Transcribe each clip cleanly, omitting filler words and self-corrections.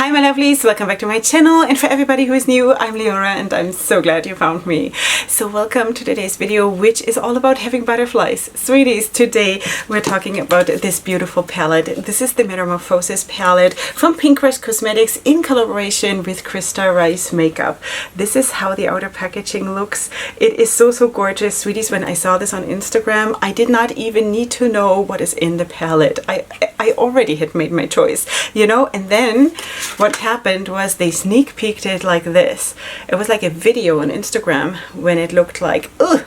Hi my lovelies, welcome back to my channel, and for everybody who is new, I'm Leorah and I'm so glad you found me. So welcome to today's video, which is all about having butterflies. Sweeties, today we're talking about this beautiful palette. This is the Metamorphosis palette from Pear Cosmetics in collaboration with Christa Rice Makeup. This is how the outer packaging looks. It is so gorgeous. Sweeties, when I saw this on Instagram, I did not even need to know what is in the palette. I already had made my choice, you know, and then what happened was they sneak peeked it like this. It was like a video on Instagram when it looked like, ugh,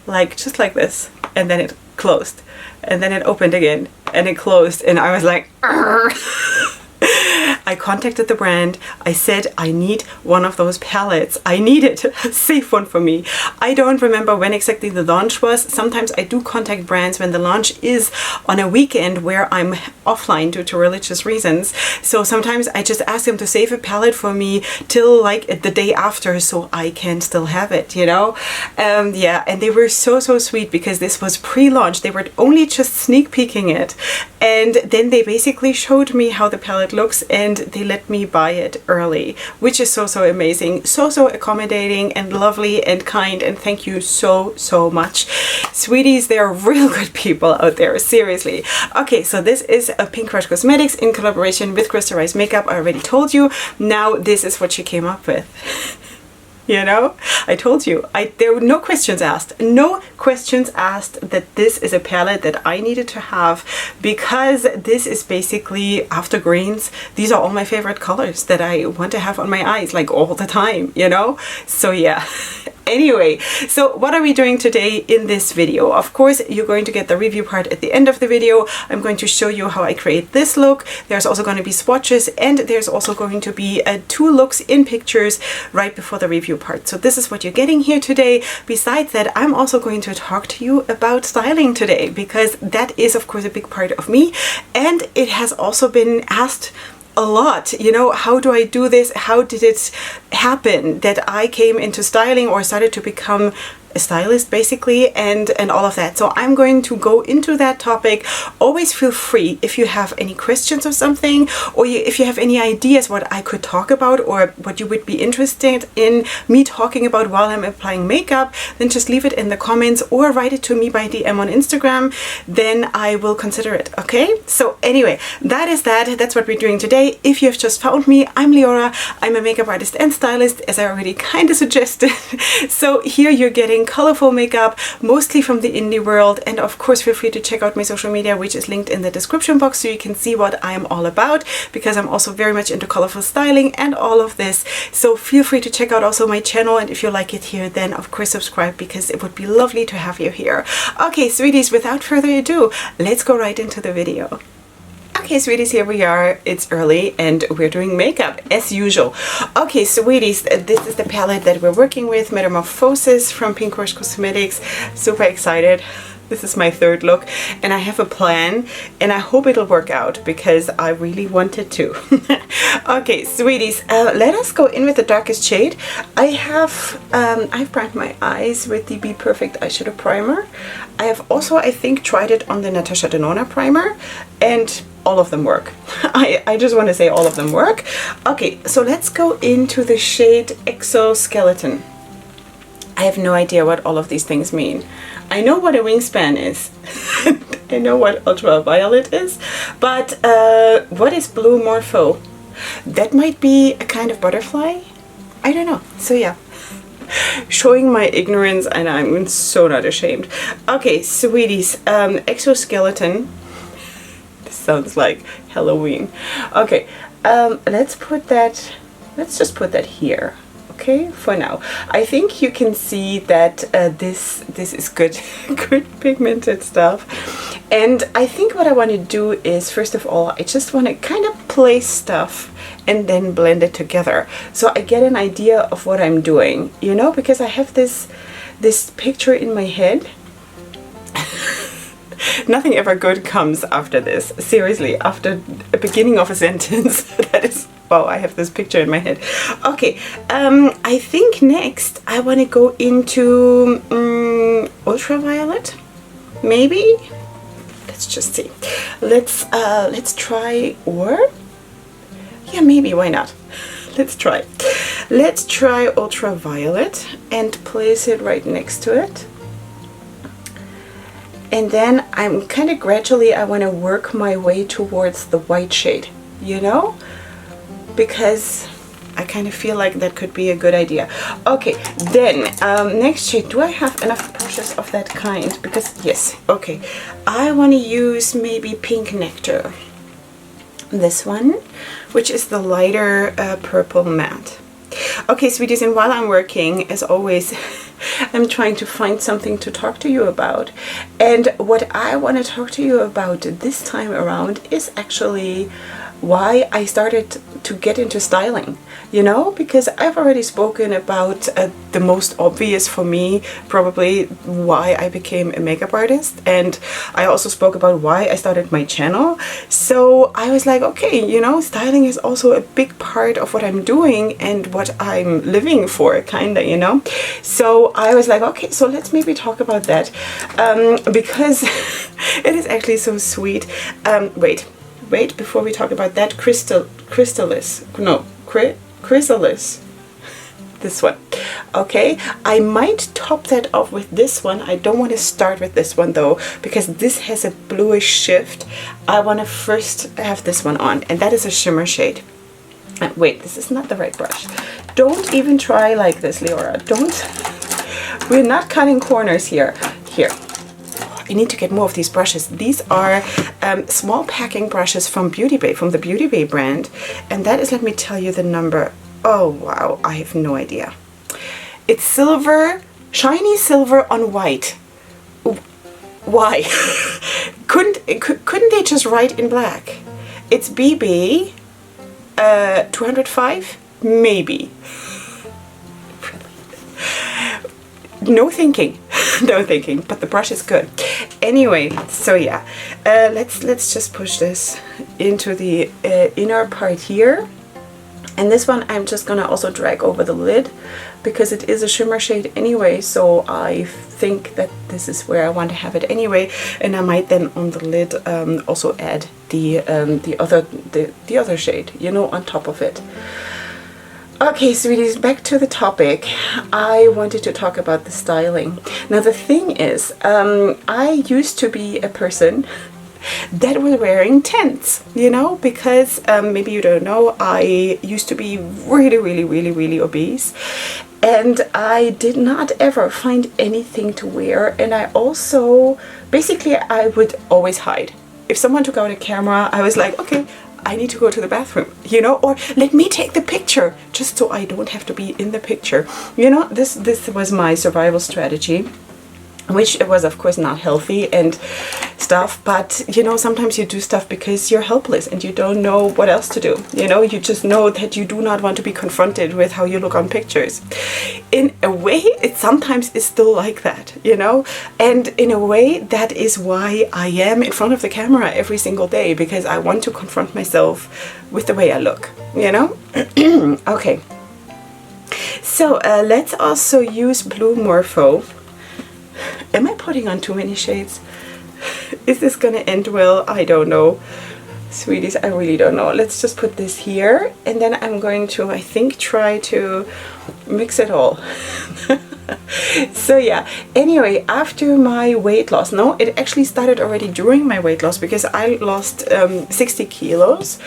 like just like this, and then it closed, and then it opened again, and it closed, and I was like, I contacted the brand. I said, I need one of those palettes. I need it. Save one for me. I don't remember when exactly the launch was. Sometimes I do contact brands when the launch is on a weekend where I'm offline due to religious reasons. So sometimes I just ask them to save a palette for me till like the day after so I can still have it, you know? Yeah, and they were so sweet because this was pre-launch. They were only just sneak peeking it. And then they basically showed me how the palette looks and they let me buy it early, which is so amazing, so accommodating and lovely and kind, and thank you so much. Sweeties, they're real good people out there, seriously. Okay, so this is a Pear Cosmetics in collaboration with Christa Rice Makeup. I already told you. Now this is what she came up with. You know, I told you, there were no questions asked. No questions asked that this is a palette that I needed to have, because this is basically after greens. These are all my favorite colors that I want to have on my eyes like all the time, you know? So yeah. Anyway, so what are we doing today in this video? Of course, you're going to get the review part at the end of the video. I'm going to show you how I create this look. There's also going to be swatches, and there's also going to be 2 looks in pictures right before the review part. So this is what you're getting here today. Besides that, I'm also going to talk to you about styling today, because that is of course a big part of me, and it has also been asked a lot, you know, how do I do this? How did it happen that I came into styling or started to become a stylist basically, and all of that. So I'm going to go into that topic. Always feel free if you have any questions or something, or if you have any ideas what I could talk about or what you would be interested in me talking about while I'm applying makeup, then just leave it in the comments or write it to me by DM on Instagram. Then I will consider it. Okay, so anyway, that's what we're doing today. If you have just found me, I'm Leorah. I'm a makeup artist and stylist, as I already kind of suggested. So here you're getting colorful makeup, mostly from the indie world, and of course feel free to check out my social media, which is linked in the description box, so you can see what I'm all about, because I'm also very much into colorful styling and all of this. So feel free to check out also my channel, and if you like it here, then of course subscribe, because it would be lovely to have you here. Okay, sweeties, without further ado, let's go right into the video. Okay, sweeties, here we are. It's early and we're doing makeup as usual. Okay, sweeties, this is the palette that we're working with, Metamorphosis from Pear Cosmetics. Super excited. This is my 3rd look, and I have a plan, and I hope it'll work out because I really wanted to. Okay, sweeties, let us go in with the darkest shade. I've primed my eyes with the Be Perfect eyeshadow primer. I have also, I think, tried it on the Natasha Denona primer, and all of them work. I just want to say all of them work. Okay, so let's go into the shade Exoskeleton. I have no idea what all of these things mean. I know what a wingspan is. I know what ultraviolet is, but what is Blue Morpho? That might be a kind of butterfly? I don't know. So yeah, showing my ignorance, and I'm so not ashamed. Okay, sweeties, Exoskeleton. This sounds like Halloween. Okay, let's just put that here. Okay, for now. I think you can see that this is good pigmented stuff, and I think what I want to do is, first of all, I just want to kind of place stuff and then blend it together so I get an idea of what I'm doing, you know, because I have this picture in my head. Nothing ever good comes after this. Seriously, after the beginning of a sentence, that is, wow, I have this picture in my head. Okay, I think next I want to go into ultraviolet, maybe. Let's just see. Let's try, or Yeah, maybe, why not? Let's try. Let's try Ultraviolet and place it right next to it. And then I'm kind of gradually, I want to work my way towards the white shade, you know? Because I kind of feel like that could be a good idea. Okay, then next shade. Do I have enough brushes of that kind? Because yes, okay. I want to use maybe Pink Nectar. This one, which is the lighter purple matte. Okay, sweeties, and while I'm working, as always, I'm trying to find something to talk to you about. And what I want to talk to you about this time around is actually why I started to get into styling, you know, because I've already spoken about the most obvious for me, probably why I became a makeup artist, and I also spoke about why I started my channel. So I was like, okay, you know, styling is also a big part of what I'm doing and what I'm living for, kinda, you know. So I was like, okay, so let's maybe talk about that, because it is actually so sweet. Wait, before we talk about that, Chrysalis, this one. Okay, I might top that off with this one. I don't want to start with this one though, because this has a bluish shift. I want to first have this one on, and that is a shimmer shade. Wait, this is not the right brush. Don't even try like this, Leorah. Don't. We're not cutting corners here. Here. I need to get more of these brushes. These are small packing brushes from Beauty Bay, from the Beauty Bay brand. And that is, let me tell you the number. Oh, wow, I have no idea. It's silver, shiny silver on white. Why? couldn't they just write in black? It's BB 205? Maybe. No thinking. No thinking, but the brush is good. Anyway, so yeah, let's just push this into the inner part here. And this one I'm just gonna also drag over the lid because it is a shimmer shade anyway, so I think that this is where I want to have it anyway. And I might then on the lid also add the other shade, you know, on top of it. Okay, sweeties, back to the topic. I wanted to talk about the styling. Now the thing is, I used to be a person that was wearing tents, you know, because maybe you don't know, I used to be really obese, and I did not ever find anything to wear. And I also, basically, I would always hide. If someone took out a camera, I was like, okay, I need to go to the bathroom, you know, or let me take the picture just so I don't have to be in the picture. You know, this was my survival strategy, which was of course not healthy and stuff, but you know, sometimes you do stuff because you're helpless and you don't know what else to do. You know, you just know that you do not want to be confronted with how you look on pictures. In a way, it sometimes is still like that, you know, and in a way that is why I am in front of the camera every single day, because I want to confront myself with the way I look, you know. Okay, so let's also use Blue Morpho. Am I putting on too many shades? Is this gonna end well? I don't know. Sweeties, I really don't know. Let's just put this here, and then I'm going to, I think, try to mix it all. So yeah, anyway, after my weight loss, no, it actually started already during my weight loss, because I lost 60 kilos.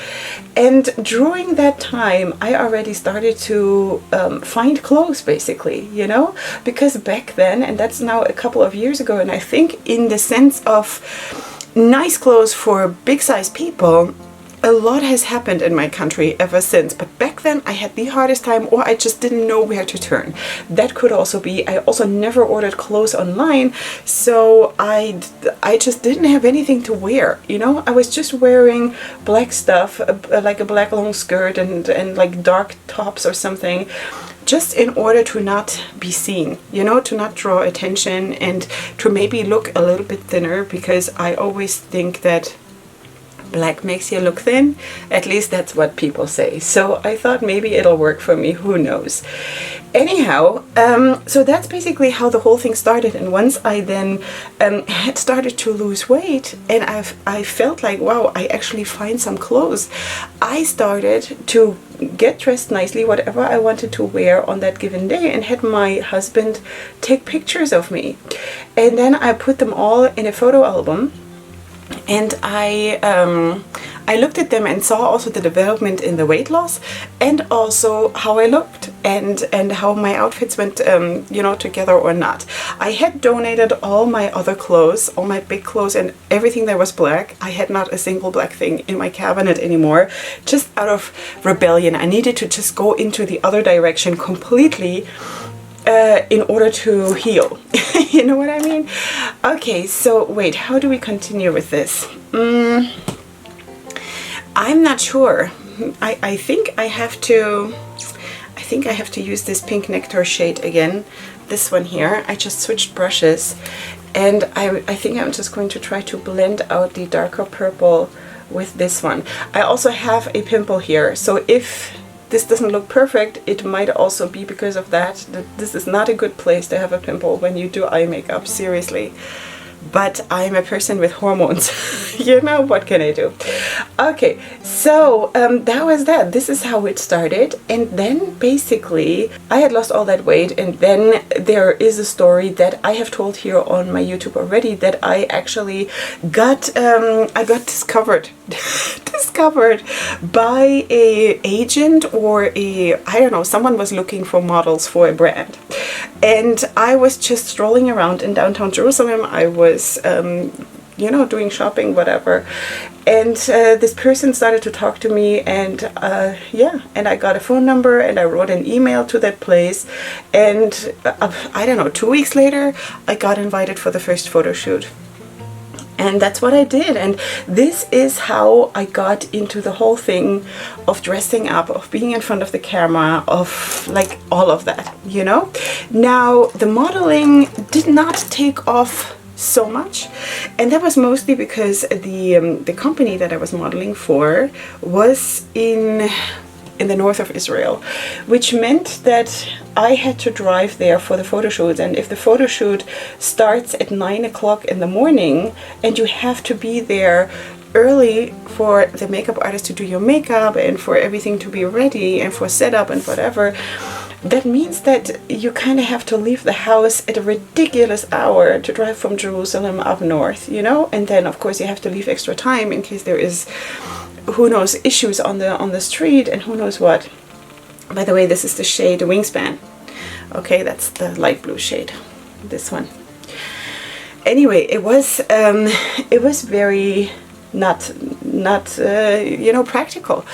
And during that time, I already started to find clothes, basically, you know, because back then, and that's now a couple of years ago, and I think in the sense of nice clothes for big size people, a lot has happened in my country ever since. But back then I had the hardest time, or I just didn't know where to turn. That could also be. I also never ordered clothes online, so I just didn't have anything to wear, you know. I was just wearing black stuff, like a black long skirt and like dark tops or something, just in order to not be seen, you know, to not draw attention and to maybe look a little bit thinner, because I always think that black makes you look thin. At least that's what people say. So I thought maybe it'll work for me, who knows. anyhow, so that's basically how the whole thing started. And once I then had started to lose weight, and I felt like, wow, I actually find some clothes, I started to get dressed nicely, whatever I wanted to wear on that given day, and had my husband take pictures of me. And then I put them all in a photo album, and I looked at them and saw also the development in the weight loss, and also how I looked, and how my outfits went, you know, together or not. I had donated all my other clothes, all my big clothes and everything that was black. I had not a single black thing in my cabinet anymore, just out of rebellion. I needed to just go into the other direction completely in order to heal. You know what I mean? Okay, so wait, how do we continue with this? I'm not sure. I think I have to use this pink nectar shade again, this one here. I just switched brushes, and I think I'm just going to try to blend out the darker purple with this one. I also have a pimple here, so if this doesn't look perfect, it might also be because of that. This is not a good place to have a pimple when you do eye makeup, seriously. But I'm a person with hormones. You know, what can I do? Okay, so that was that. This is how it started. And then basically I had lost all that weight, and then there is a story that I have told here on my YouTube already, that I actually got discovered by a agent, or I don't know, someone was looking for models for a brand. And I was just strolling around in downtown Jerusalem. I was, you know, doing shopping, whatever. And this person started to talk to me, and yeah, and I got a phone number, and I wrote an email to that place. And I don't know, 2 weeks later, I got invited for the first photo shoot. And that's what I did. And this is how I got into the whole thing of dressing up, of being in front of the camera, of like all of that, you know. Now, the modeling did not take off so much, and that was mostly because the company that I was modeling for was in the north of Israel, which meant that I had to drive there for the photo shoot. And if the photo shoot starts at 9 o'clock in the morning, and you have to be there early for the makeup artist to do your makeup, and for everything to be ready, and for setup and whatever, that means that you kind of have to leave the house at a ridiculous hour to drive from Jerusalem up north, you know. And then of course you have to leave extra time in case there is, who knows, issues on the street, and who knows what. By the way, this is the shade Wingspan. Okay, that's the light blue shade, this one. Anyway, it was very not you know, practical.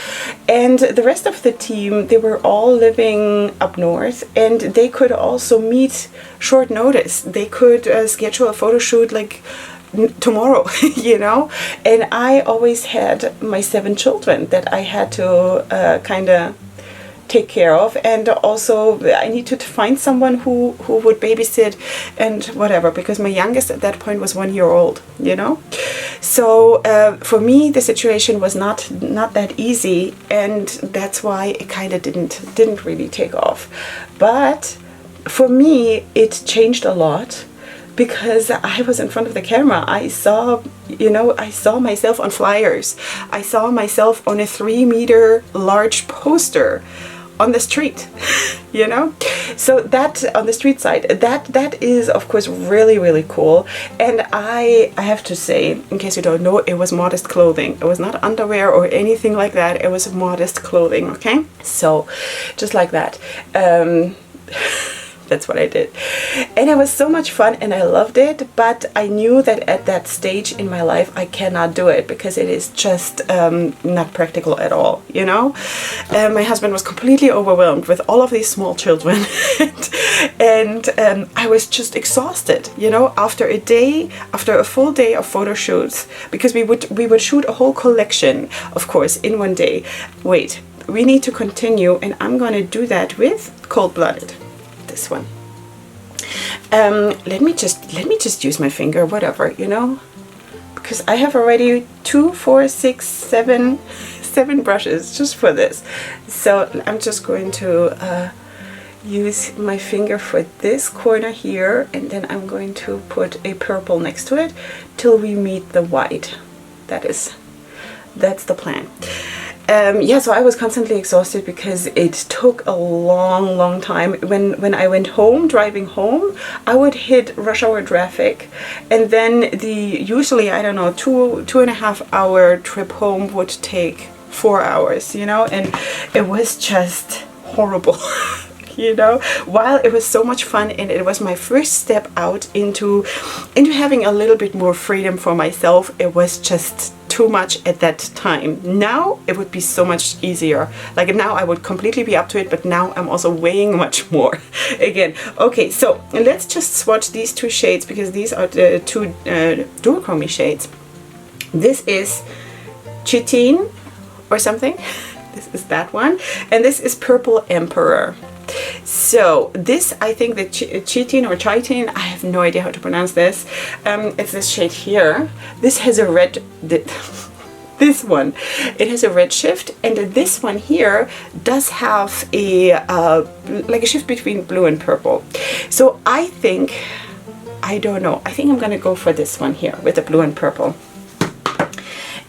And the rest of the team, they were all living up north, and they could also meet short notice. They could schedule a photo shoot like tomorrow, you know. And I always had my 7 children that I had to kind of take care of, and also I needed to find someone who would babysit and whatever, because my youngest at that point was 1 year old, you know. So for me the situation was not that easy, and that's why it kind of didn't really take off. But for me it changed a lot, because I was in front of the camera. I saw, you know, I saw myself on flyers. I saw myself on a 3-meter large poster on the street, you know. So that, on the street side, that is of course really, really cool. And I have to say, in case you don't know, it was modest clothing. It was not underwear or anything like that. It was modest clothing, okay? So just like that. That's what I did. And it was so much fun, and I loved it, but I knew that at that stage in my life I cannot do it, because it is just not practical at all, you know. My husband was completely overwhelmed with all of these small children, and I was just exhausted, you know, after a full day of photo shoots, because we would shoot a whole collection, of course, in one day. Wait, we need to continue, and I'm gonna do that with Cold Blooded. This one. Let me just use my finger, whatever, you know, because I have already 2, 4, 6, 7 brushes just for this. So I'm just going to use my finger for this corner here, and then I'm going to put a purple next to it till we meet the white. That's the plan. Yeah, so I was constantly exhausted because it took a long time. When I went home, driving home, I would hit rush hour traffic, and then usually, I don't know, two and a half hour trip home would take 4 hours, you know, and it was just horrible. You know, while it was so much fun and it was my first step out into having a little bit more freedom for myself, it was just too much at that time. Now it would be so much easier. Like now I would completely be up to it, but now I'm also weighing much more again. Okay, so let's just swatch these two shades because these are the two duochrome shades. This is Chitin or something. This is that one, and this is Purple Emperor. So this, I think that Chitin or Chitin, I have no idea how to pronounce this. It's this shade here. This has a red, this one, it has a red shift, and this one here does have a like a shift between blue and purple. So I think, I don't know, I think I'm gonna go for this one here with the blue and purple.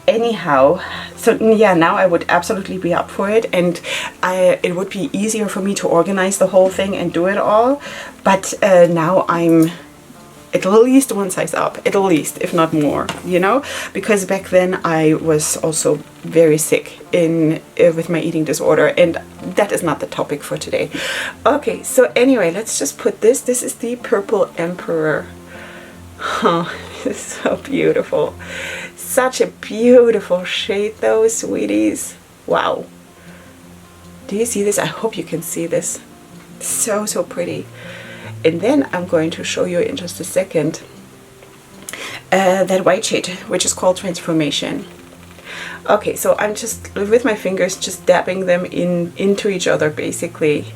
Anyhow, so yeah, now I would absolutely be up for it, and it would be easier for me to organize the whole thing and do it all. But now I'm at least one size up, at least, if not more, you know, because back then I was also very sick with my eating disorder, and that is not the topic for today. Okay, so anyway, let's just put this. This is the Purple Emperor. Oh, it's so beautiful. Such a beautiful shade though, sweeties. Wow. Do you see this? I hope you can see this. So pretty. And then I'm going to show you in just a second that white shade, which is called Transformation. Okay, so I'm just with my fingers just dabbing them into each other basically.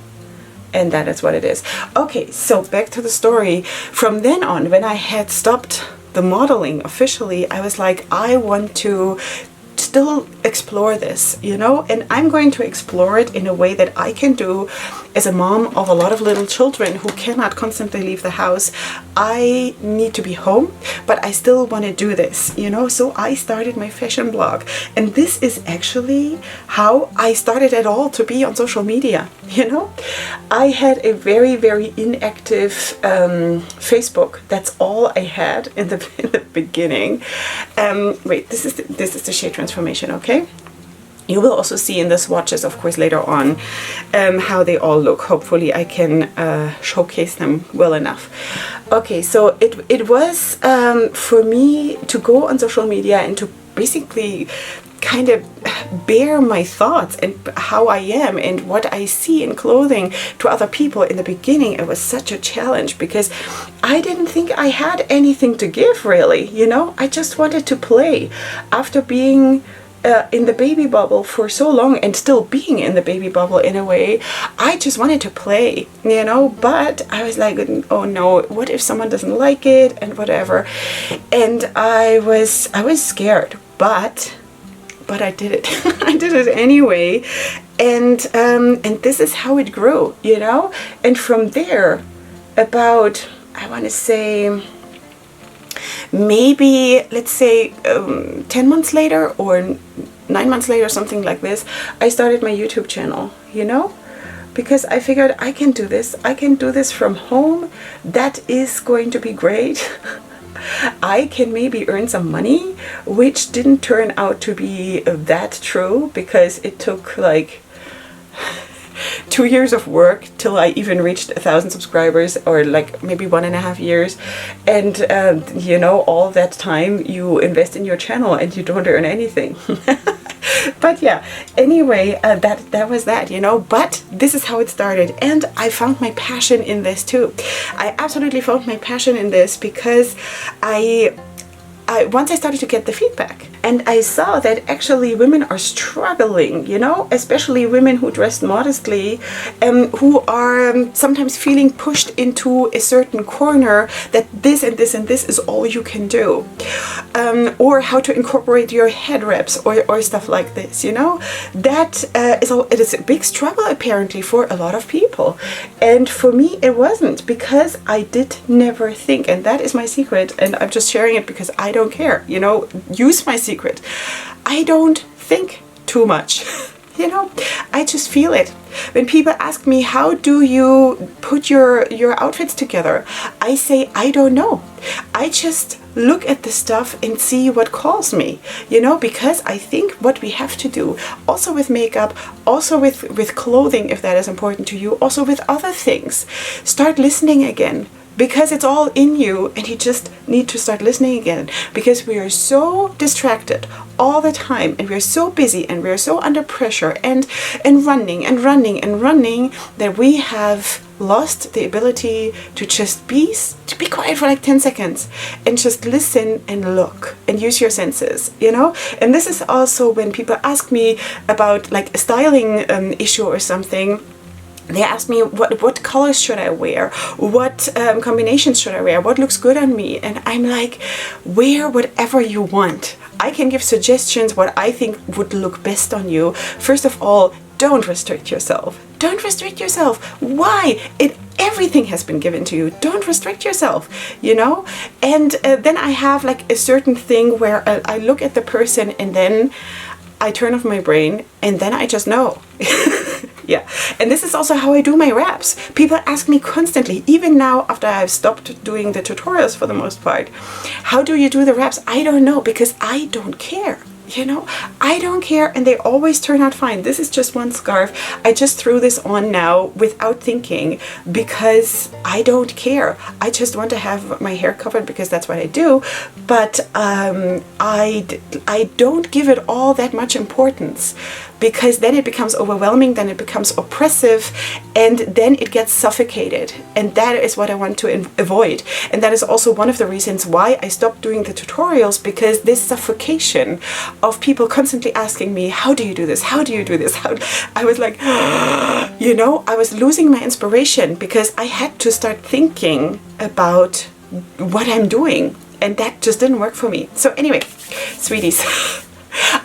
And that is what it is. Okay, so back to the story. From then on, when I had stopped the modeling officially, I was like, I want to still explore this, you know, and I'm going to explore it in a way that I can do as a mom of a lot of little children who cannot constantly leave the house. I need to be home, but I still want to do this, you know, so I started my fashion blog, and this is actually how I started at all to be on social media, you know. I had a very inactive Facebook. That's all I had in the beginning. Wait, this is the shade Transformation, okay? You will also see in the swatches, of course, later on how they all look. Hopefully I can showcase them well enough. Okay, so it was for me to go on social media and to basically kind of bare my thoughts and how I am and what I see in clothing to other people. In the beginning, it was such a challenge because I didn't think I had anything to give, really, you know. I just wanted to play. After being in the baby bubble for so long and still being in the baby bubble in a way, I just wanted to play, you know, but I was like, oh no, what if someone doesn't like it and whatever. And I was scared, but I did it. I did it anyway, and this is how it grew, you know. And from there, about, I want to say, maybe, let's say 10 months later or 9 months later, something like this, I started my YouTube channel, you know, because I figured I can do this. I can do this from home. That is going to be great. I can maybe earn some money, which didn't turn out to be that true because it took like 2 years of work till I even reached 1,000 subscribers, or like maybe 1.5 years. And you know, all that time you invest in your channel and you don't earn anything. But yeah, anyway, that was that, you know. But this is how it started, and I found my passion in this too. I absolutely found my passion in this because I once I started to get the feedback, And I saw that actually women are struggling, you know, especially women who dress modestly, who are sometimes feeling pushed into a certain corner that this and this and this is all you can do. Or how to incorporate your head wraps or stuff like this, you know. That it is a big struggle apparently for a lot of people. And for me it wasn't, because I did never think, and that is my secret, and I'm just sharing it because I don't care, you know, use my secret. I don't think too much. You know, I just feel it. When people ask me, how do you put your outfits together? I say, I don't know. I just look at the stuff and see what calls me, you know, because I think what we have to do, also with makeup, also with clothing, if that is important to you, also with other things, start listening again. Because it's all in you, and you just need to start listening again, because we are so distracted all the time, and we're so busy, and we're so under pressure and running that we have lost the ability to just be quiet for like 10 seconds and just listen and look and use your senses, you know. And this is also when people ask me about like a styling issue or something. They ask me what colors should I wear, what combinations should I wear, what looks good on me, and I'm like, wear whatever you want. I can give suggestions what I think would look best on you. First of all, don't restrict yourself. Don't restrict yourself. Why? Everything has been given to you. Don't restrict yourself, you know. And then I have like a certain thing where I look at the person and then I turn off my brain and then I just know. Yeah, and this is also how I do my wraps. People ask me constantly, even now after I've stopped doing the tutorials for the most part, how do you do the wraps? I don't know, because I don't care. You know, I don't care, and they always turn out fine. This is just one scarf. I just threw this on now without thinking because I don't care. I just want to have my hair covered because that's what I do. But I don't give it all that much importance, because then it becomes overwhelming, then it becomes oppressive, and then it gets suffocated. And that is what I want to avoid. And that is also one of the reasons why I stopped doing the tutorials, because this suffocation of people constantly asking me, how do you do this? How do you do this? I was like, you know, I was losing my inspiration because I had to start thinking about what I'm doing, and that just didn't work for me. So anyway, sweeties,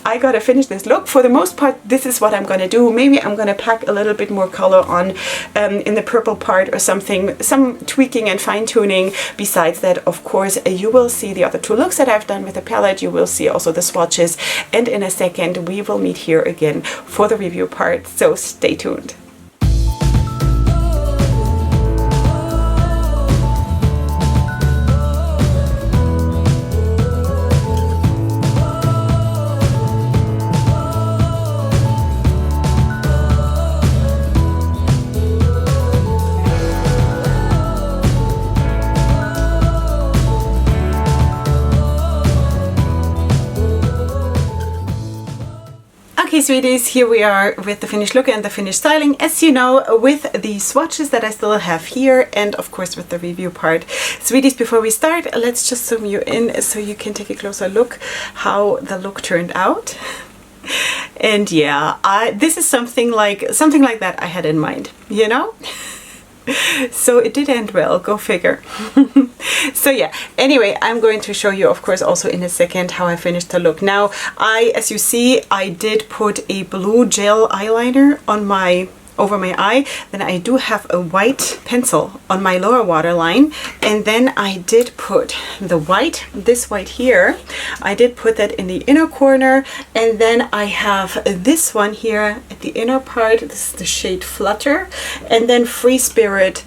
I gotta finish this look. For the most part, this is what I'm gonna do. Maybe I'm gonna pack a little bit more color on in the purple part or something, some tweaking and fine tuning. Besides that, of course, you will see the other two looks that I've done with the palette. You will see also the swatches, and in a second we will meet here again for the review part, so stay tuned. Okay, sweeties, here we are with the finished look and the finished styling, as you know, with the swatches that I still have here, and of course with the review part. Sweeties, before we start, let's just zoom you in so you can take a closer look how the look turned out. And yeah, this is something like that I had in mind, you know. So it did end well, go figure. So yeah, anyway, I'm going to show you, of course, also in a second how I finished the look. Now, as you see, I did put a blue gel eyeliner on over my eye. Then I do have a white pencil on my lower waterline, and then I did put the white, this white here, I did put that in the inner corner, and then I have this one here at the inner part. This is the shade Flutter, and then Free Spirit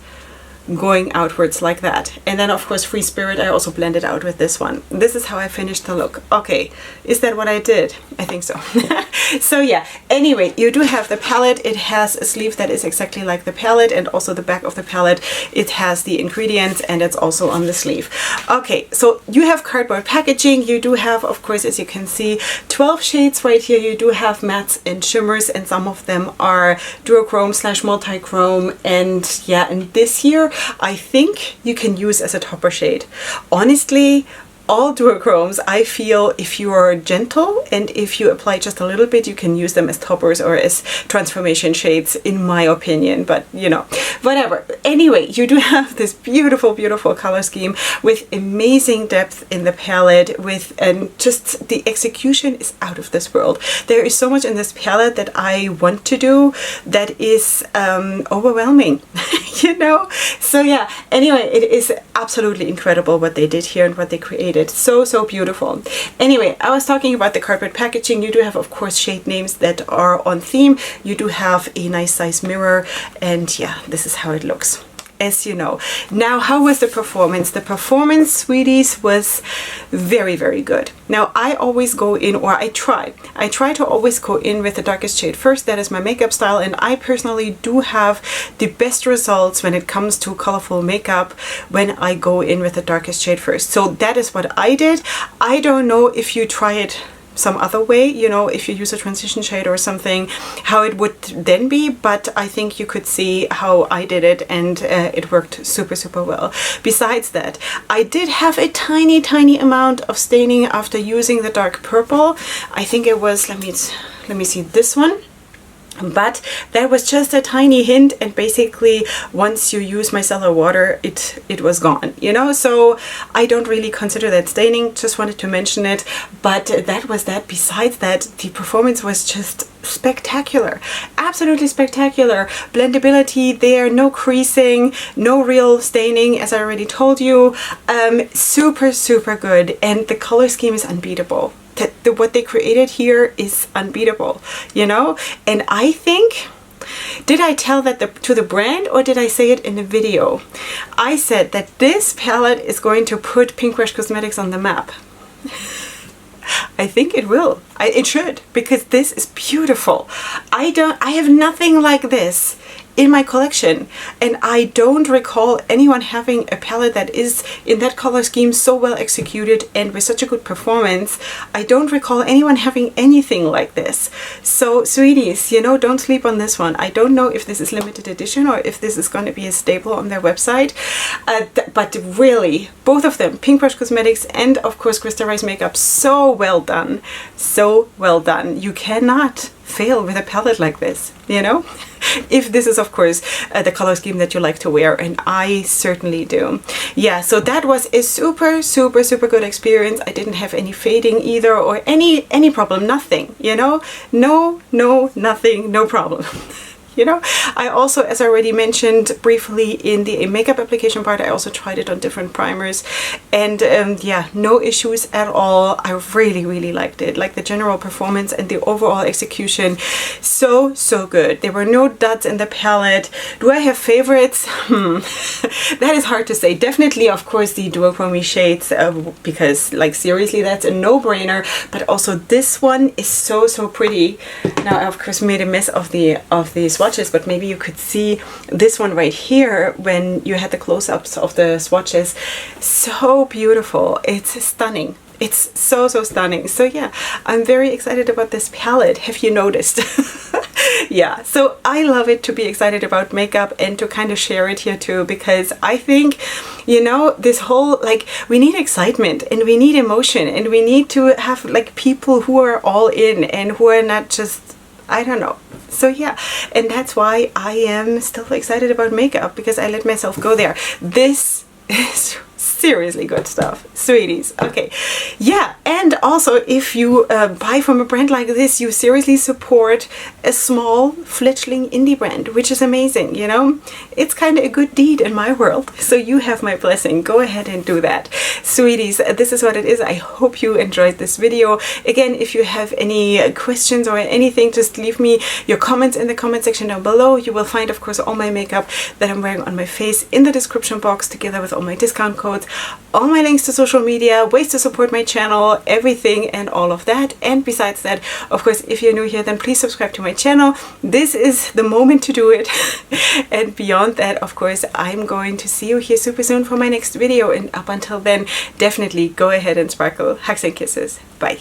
going outwards like that. And then of course Free Spirit I also blended out with this one. This is how I finished the look. Okay, is that what I did? I think so. So yeah, anyway, you do have the palette. It has a sleeve that is exactly like the palette, and also the back of the palette, it has the ingredients, and it's also on the sleeve. Okay, so you have cardboard packaging. You do have, of course, as you can see, 12 shades right here. You do have mattes and shimmers, and some of them are duochrome / multi-chrome, and yeah, and this here I think you can use as a topper shade. Honestly, all duochromes, I feel if you are gentle and if you apply just a little bit, you can use them as toppers or as transformation shades, in my opinion, but you know, whatever. Anyway, you do have this beautiful, beautiful color scheme with amazing depth in the palette, with, and just the execution is out of this world. There is so much in this palette that I want to do that is overwhelming, you know? So yeah, anyway, it is absolutely incredible what they did here and what they created. So, so beautiful. Anyway, I was talking about the cardboard packaging. You do have, of course, shade names that are on theme. You do have a nice size mirror, and yeah, this is how it looks, as you know. Now, how was the performance? The performance, sweeties, was very, very good. Now, I always go in, or I try to always go in with the darkest shade first. That is my makeup style, and I personally do have the best results when it comes to colorful makeup when I go in with the darkest shade first. So that is what I did. I don't know if you try it some other way, you know, if you use a transition shade or something, how it would then be, but I think you could see how I did it, and it worked super, super well. Besides that, I did have a tiny, tiny amount of staining after using the dark purple. I think it was, let me see, this one. But that was just a tiny hint, and basically once you use micellar water, it was gone, you know. So I don't really consider that staining, just wanted to mention it. But that was that. Besides that, the performance was just spectacular, absolutely spectacular. Blendability there, no creasing, no real staining, as I already told you. Super, super good, and the color scheme is unbeatable. What they created here is unbeatable, you know. And I think, did I tell that to the brand, or did I say it in the video? I said that this palette is going to put Pinkrush Cosmetics on the map. I think it will. It should, because this is beautiful. I have nothing like this in my collection, and I don't recall anyone having a palette that is in that color scheme so well executed and with such a good performance. I don't recall anyone having anything like this. So sweeties, you know, don't sleep on this one. I don't know if this is limited edition or if this is going to be a staple on their website, but really, both of them, Pinkrush Cosmetics and of course Christa Rice Makeup, so well done, so well done. You cannot fail with a palette like this, you know, if this is of course the color scheme that you like to wear, and I certainly do. Yeah, so that was a super, super, super good experience. I didn't have any fading either, or any problem, nothing, you know, nothing, no problem. You know, I also, as I already mentioned briefly in the makeup application part, I also tried it on different primers, and yeah, no issues at all. I really, really liked it, like the general performance and the overall execution. So, so good. There were no duds in the palette. Do I have favorites? That is hard to say. Definitely, of course, the duochrome shades, because like seriously, that's a no-brainer. But also this one is so, so pretty. Now, I of course made a mess of the swatches, but maybe you could see this one right here when you had the close-ups of the swatches. So beautiful. It's stunning. It's so, so stunning. So yeah, I'm very excited about this palette. Have you noticed? Yeah, so I love it to be excited about makeup and to kind of share it here too, because I think, you know, this whole, like, we need excitement and we need emotion, and we need to have like people who are all in and who are not just, I don't know. So yeah, and that's why I am still excited about makeup, because I let myself go there. This is seriously good stuff, sweeties. Okay, yeah, and also if you buy from a brand like this, you seriously support a small fledgling indie brand, which is amazing, you know. It's kind of a good deed in my world, so you have my blessing. Go ahead and do that, sweeties. This is what it is. I hope you enjoyed this video. Again, if you have any questions or anything, just leave me your comments in the comment section down below. You will find, of course, all my makeup that I'm wearing on my face in the description box, together with all my discount codes, all my links to social media, ways to support my channel, everything and all of that. And besides that, of course, if you're new here, then please subscribe to my channel. This is the moment to do it. And beyond that, of course, I'm going to see you here super soon for my next video, and up until then, definitely go ahead and sparkle. Hugs and kisses. Bye.